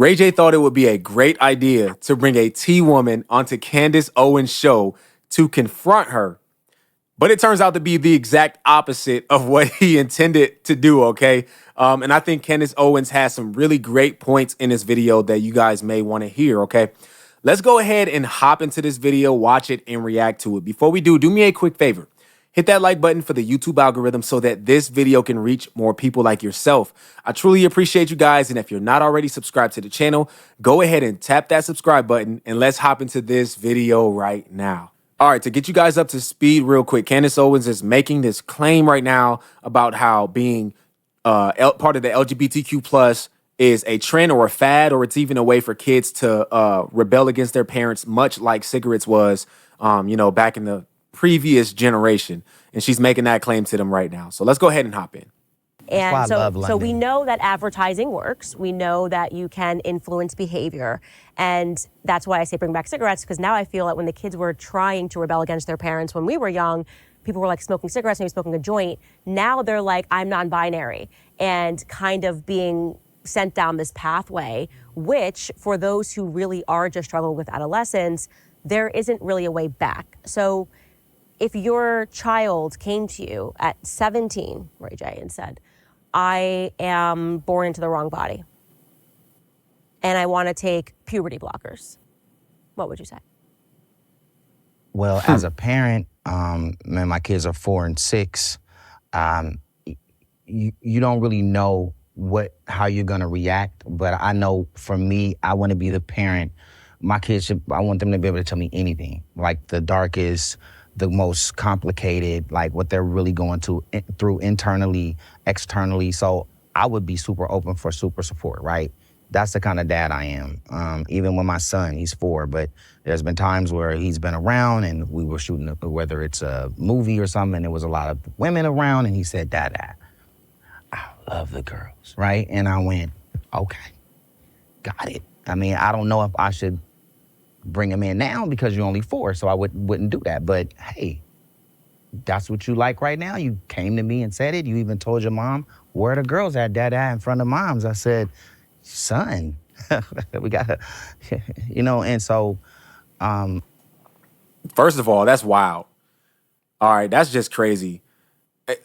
Ray J thought it would be a great idea to bring a T-woman onto Candace Owens' show to confront her. But it turns out to be the exact opposite of what he intended to do, okay? And I think Candace Owens has some really great points in this video that you guys may want to hear, okay? Let's go ahead and hop into this video, watch it, and react to it. Before we do me a quick favor. Hit that like button for the YouTube algorithm so that this video can reach more people like yourself. I truly appreciate you guys, and if you're not already subscribed to the channel, go ahead and tap that subscribe button, and let's hop into this video right now. All right, to get you guys up to speed real quick, Candace Owens is making this claim right now about how being part of the LGBTQ plus is a trend or a fad, or it's even a way for kids to rebel against their parents, much like cigarettes was, back in the previous generation. And she's making that claim to them right now. So let's go ahead and hop in. And so we know that advertising works. We know that you can influence behavior. And that's why I say bring back cigarettes, because now I feel that when the kids were trying to rebel against their parents when we were young, people were like smoking cigarettes, maybe smoking a joint. Now they're like, I'm non-binary, and kind of being sent down this pathway, which for those who really are just struggling with adolescence, there isn't really a way back. So if your child came to you at 17, Ray J, and said, I am born into the wrong body and I want to take puberty blockers, what would you say? Well, as a parent, my kids are 4 and 6. You don't really know how you're gonna react, but I know for me, I want to be the parent. My kids I want them to be able to tell me anything, like the darkest, the most complicated, like what they're really going through internally, externally. So I would be super open for super support, right? That's the kind of dad I am. Even with my son, he's 4, but there's been times where he's been around and we were shooting, whether it's a movie or something, and there was a lot of women around, and he said, Dad, I love the girls, right? And I went, okay, got it. I mean, I don't know if I should bring him in now because you're only 4, so I wouldn't do that. But hey, that's what you like right now. You came to me and said it. You even told your mom, where are the girls at, Dad, in front of moms? I said, son, we gotta, and so. First of all, that's wild. All right, that's just crazy.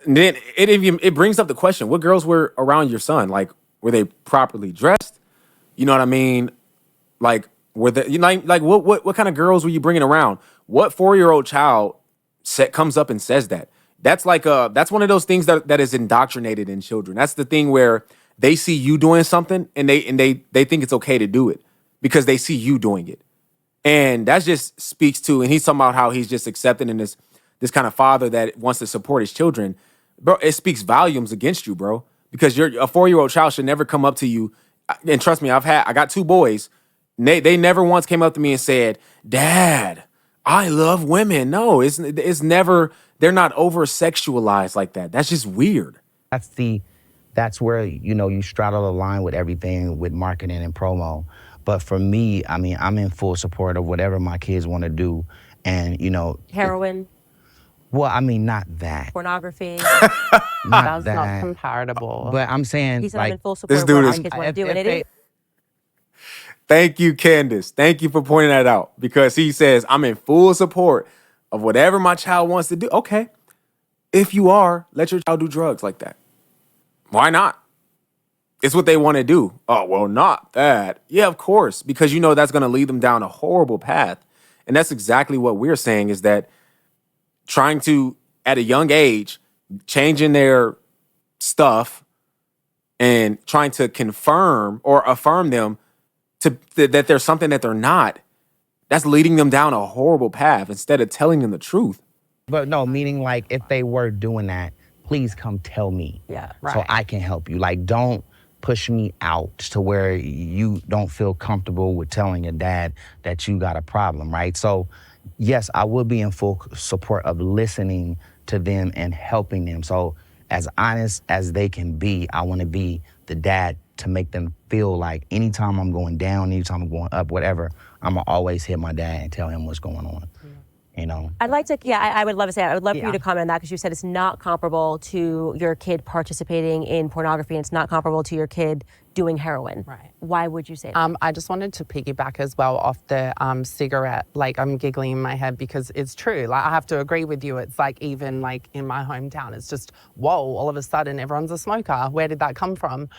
And then it brings up the question, what girls were around your son? Like, were they properly dressed? You know what I mean? Like, were they, what kind of girls were you bringing around? What 4-year-old child comes up and says that? That's like that's one of those things that is indoctrinated in children. That's the thing where they see you doing something and they think it's okay to do it because they see you doing it. And that just speaks to, and he's talking about how he's just accepting in this kind of father that wants to support his children. Bro, it speaks volumes against you, bro, because a 4-year-old child should never come up to you. And trust me, I got 2 boys. They never once came up to me and said, Dad, I love women. No, it's never, they're not over-sexualized like that. That's just weird. That's where, you straddle the line with everything with marketing and promo. But for me, I mean, I'm in full support of whatever my kids want to do. And, heroin. Well, I mean, not that. Pornography. Not That's not comparable. But I'm saying, He said, like, I'm in full support of what my kids want to do, and it is. Thank you, Candace. Thank you for pointing that out, because he says, I'm in full support of whatever my child wants to do. Okay. If you are, let your child do drugs like that. Why not? It's what they want to do. Oh, well, not that. Yeah, of course, because that's going to lead them down a horrible path. And that's exactly what we're saying, is that trying to, at a young age, changing their stuff and trying to confirm or affirm them that there's something that they're not, that's leading them down a horrible path instead of telling them the truth. But no, meaning like if they were doing that, please come tell me. Yeah, right. So I can help you. Like, don't push me out to where you don't feel comfortable with telling your dad that you got a problem, right? So yes, I will be in full support of listening to them and helping them. So as honest as they can be, I want to be the dad to make them feel like anytime I'm going down, anytime I'm going up, whatever, I'm going to always hit my dad and tell him what's going on. I'd like to, I would love to say, I would love for you to comment on that, because you said it's not comparable to your kid participating in pornography, and it's not comparable to your kid doing heroin. Right. Why would you say that? I just wanted to piggyback as well off the cigarette. Like, I'm giggling in my head because it's true. Like, I have to agree with you. It's like, even like in my hometown, it's just, whoa, all of a sudden everyone's a smoker. Where did that come from?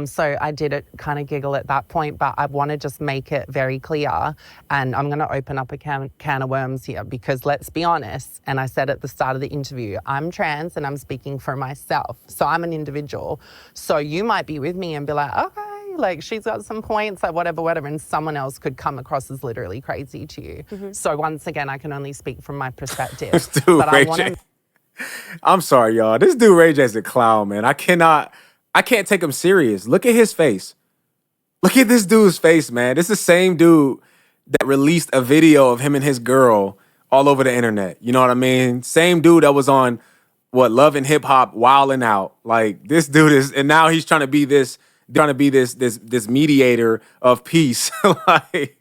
So I did it kind of giggle at that point, but I want to just make it very clear. And I'm going to open up a can of worms here, because let's be honest, and I said at the start of the interview, I'm trans and I'm speaking for myself. So I'm an individual. So you might be with me and be like, okay, like she's got some points, like whatever, and someone else could come across as literally crazy to you. So once again, I can only speak from my perspective. Dude, but Ray J. I'm sorry, y'all. This dude Ray J's a clown, man. I can't take him serious. Look at his face. Look at this dude's face, man. This is the same dude that released a video of him and his girl all over the internet. You know what I mean? Same dude that was on Love and Hip Hop, Wildin' Out. Like, this dude is, and now he's trying to be this mediator of peace. Like,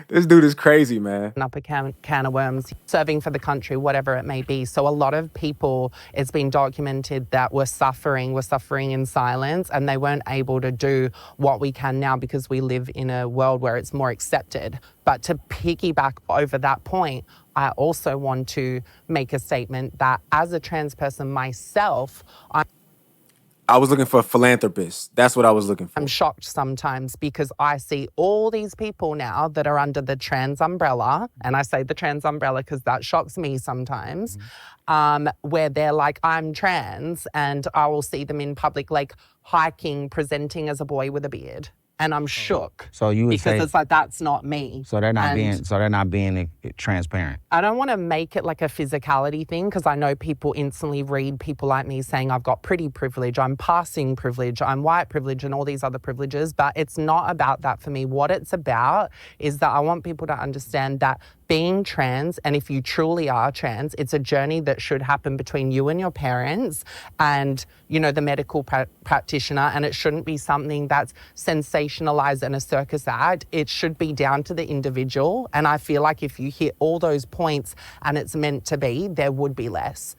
this dude is crazy, man. Up a can of worms, serving for the country, whatever it may be. So a lot of people, it's been documented that were suffering in silence, and they weren't able to do what we can now because we live in a world where it's more accepted. But to piggyback over that point, I also want to make a statement that as a trans person myself, I was looking for a philanthropist. That's what I was looking for. I'm shocked sometimes because I see all these people now that are under the trans umbrella, and I say the trans umbrella because that shocks me sometimes, where they're like, I'm trans, and I will see them in public, like hiking, presenting as a boy with a beard. And I'm shook. So you would because say, it's like, that's not me. So they're not being transparent. I don't want to make it like a physicality thing, because I know people instantly read people like me saying I've got pretty privilege, I'm passing privilege, I'm white privilege, and all these other privileges. But it's not about that for me. What it's about is that I want people to understand that being trans, and if you truly are trans, it's a journey that should happen between you and your parents and, you know, the medical practitioner, and it shouldn't be something that's sensationalized in a circus act. It should be down to the individual, and I feel like if you hit all those points and it's meant to be, there would be less.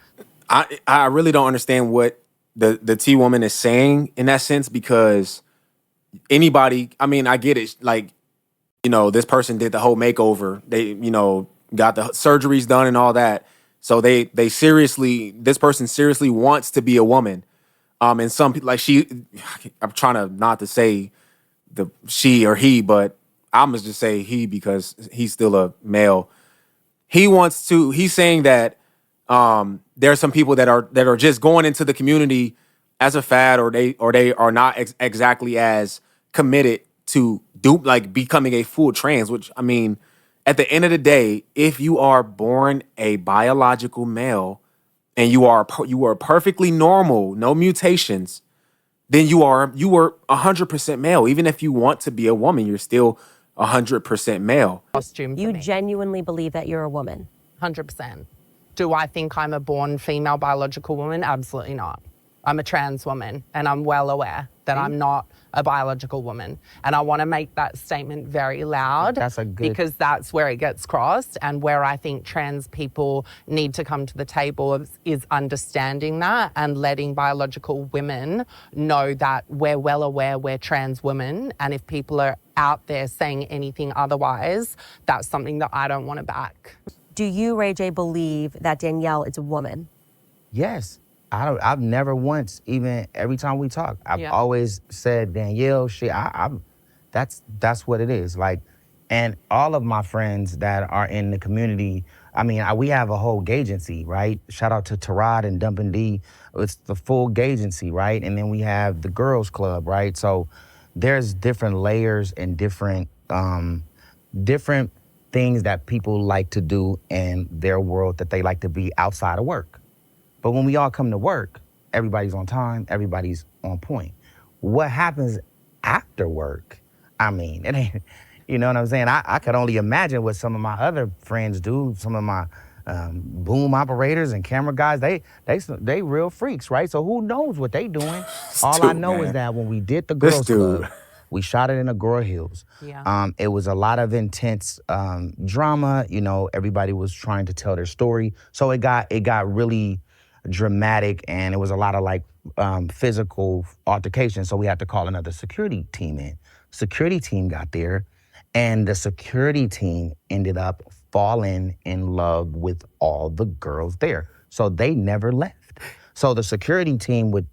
I really don't understand what the T woman is saying in that sense, because anybody, I mean, I get it, like, you know, this person did the whole makeover. They, you know, got the surgeries done and all that. So this person seriously wants to be a woman. And some people, like I'm trying to not to say the she or he, but I'm gonna just say he because he's still a male. He's saying that there are some people that are just going into the community as a fad, or they are not exactly as committed to becoming a full trans, which, I mean, at the end of the day, if you are born a biological male and you are perfectly normal, no mutations, then you are 100% male. Even if you want to be a woman, you're still 100% male. You genuinely believe that you're a woman? 100%. Do I think I'm a born female biological woman? Absolutely not. I'm a trans woman, and I'm well aware that I'm not a biological woman. And I want to make that statement very loud, because that's where it gets crossed, and where I think trans people need to come to the table is understanding that and letting biological women know that we're well aware we're trans women, and if people are out there saying anything otherwise, that's something that I don't want to back. Do you, Ray J, believe that Danielle is a woman? Yes. I've never once, even every time we talk, I've always said, Danielle, that's what it is. Like, and all of my friends that are in the community, I mean, we have a whole gagency, right? Shout out to Tarad and Dumpin' D. It's the full gagency, right? And then we have the girls club, right? So there's different layers and different things that people like to do in their world that they like to be outside of work. But when we all come to work, everybody's on time, everybody's on point. What happens after work? I mean, it ain't, you know what I'm saying? I could only imagine what some of my other friends do, some of my boom operators and camera guys, they real freaks, right? So who knows what they doing? All I know is that when we did the girls club, we shot it in Agora Hills. Yeah. It was a lot of intense drama. You know, everybody was trying to tell their story. So it got really dramatic, and it was a lot of like physical altercation. So we had to call another security team in. Security team got there, and the security team ended up falling in love with all the girls there. So they never left. So the security team would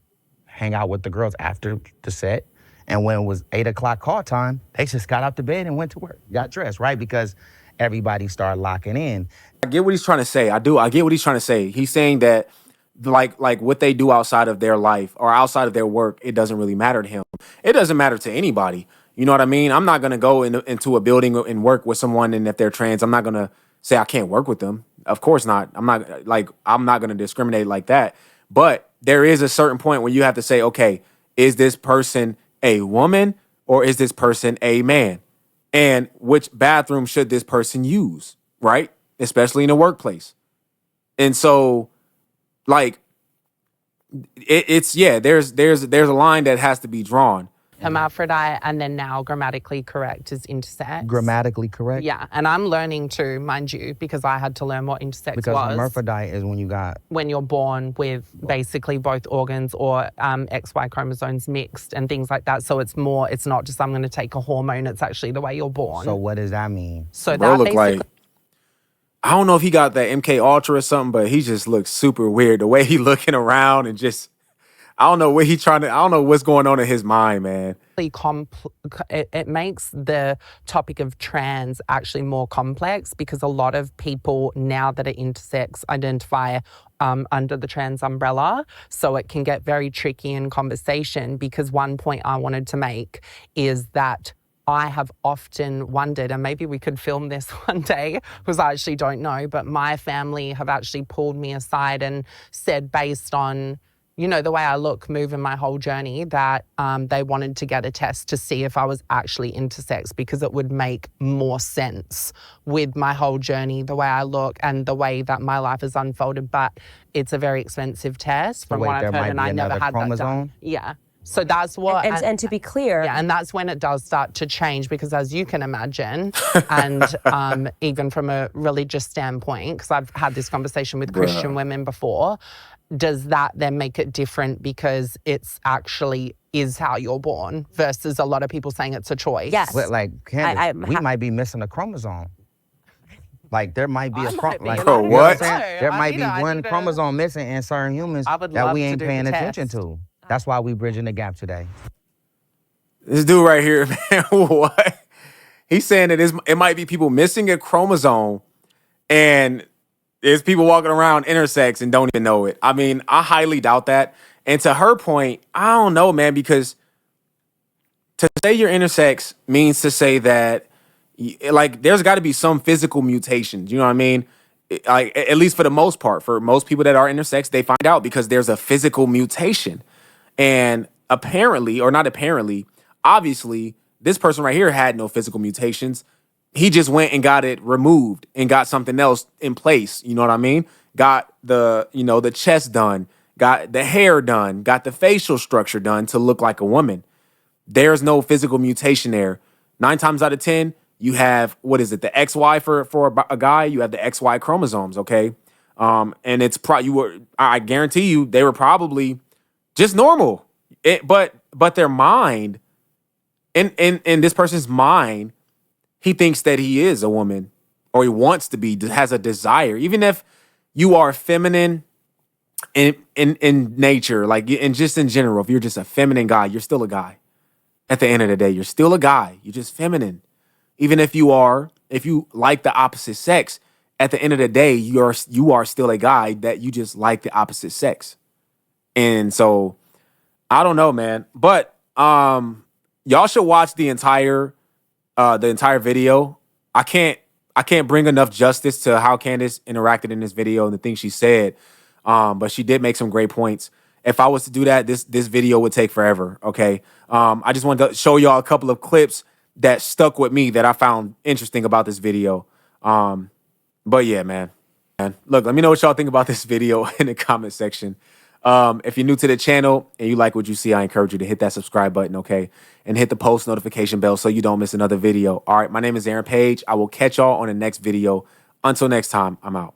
hang out with the girls after the set. And when it was 8 o'clock call time, they just got out the bed and went to work, got dressed, right? Because everybody started locking in. I get what he's trying to say. I do. I get what he's trying to say. He's saying that like what they do outside of their life or outside of their work, it doesn't really matter to him. It doesn't matter to anybody. You know what I mean? I'm not going to go into a building and work with someone, and if they're trans, I'm not going to say I can't work with them. Of course not. I'm not going to discriminate like that. But there is a certain point where you have to say, okay, is this person a woman or is this person a man? And which bathroom should this person use, right? Especially in the workplace. And so, like, there's a line that has to be drawn. Hermaphrodite, and then now grammatically correct is intersex. Grammatically correct? Yeah, and I'm learning too, mind you, because I had to learn what intersex Because was. hermaphrodite is when you're born with basically both organs or XY chromosomes mixed and things like that. So it's not just I'm going to take a hormone, it's actually the way you're born. So what does that mean? So Bro that look basically... like, I don't know if he got that MK Ultra or something, but he just looks super weird. The way he looking around and just, I don't know what's going on in his mind, man. It makes the topic of trans actually more complex because a lot of people now that are intersex identify under the trans umbrella. So it can get very tricky in conversation because one point I wanted to make is that I have often wondered, and maybe we could film this one day because I actually don't know, but my family have actually pulled me aside and said based on the way I look, move in my whole journey, that they wanted to get a test to see if I was actually intersex because it would make more sense with my whole journey, the way I look and the way that my life has unfolded. But it's a very expensive test from what I've heard, and I never had that done. Yeah. So that's what... And to be clear... Yeah, and that's when it does start to change because as you can imagine, and even from a religious standpoint, because I've had this conversation with Christian women before, does that then make it different because it's actually is how you're born versus a lot of people saying it's a choice? Yes. But like, Candace, we might be missing a chromosome. Like there might be what? There might be one chromosome missing in certain humans that we ain't paying attention to. That's why we bridging the gap today. This dude right here, man, what? He's saying that it might be people missing a chromosome and there's people walking around intersex and don't even know it. I mean, I highly doubt that. And to her point, I don't know, man, because to say you're intersex means to say that, like, there's got to be some physical mutations. You know what I mean? Like, at least for the most part, for most people that are intersex, they find out because there's a physical mutation. And apparently, or not apparently, obviously, this person right here had no physical mutations. He just went and got it removed and got something else in place. You know what I mean? Got the chest done, got the hair done, got the facial structure done to look like a woman. There's no physical mutation there. 9 times out of 10, you have, what is it, the XY for a guy? You have the XY chromosomes, okay? And it's I guarantee you, they were probably just normal. But their mind, in this person's mind, he thinks that he is a woman or he wants to be, has a desire. Even if you are feminine in nature, like, and just in general, if you're just a feminine guy, you're still a guy. At the end of the day, you're still a guy. You're just feminine. Even if you like the opposite sex, at the end of the day, you are still a guy that you just like the opposite sex. And so, I don't know, man. But y'all should watch the entire video. I can't bring enough justice to how Candace interacted in this video and the things she said. But she did make some great points. If I was to do that, this video would take forever. Okay. I just wanted to show y'all a couple of clips that stuck with me that I found interesting about this video. But yeah, man. Look, let me know what y'all think about this video in the comment section. If you're new to the channel and you like what you see, I encourage you to hit that subscribe button, okay? And hit the post notification bell so you don't miss another video. All right, my name is Aaron Page. I will catch y'all on the next video. Until next time, I'm out.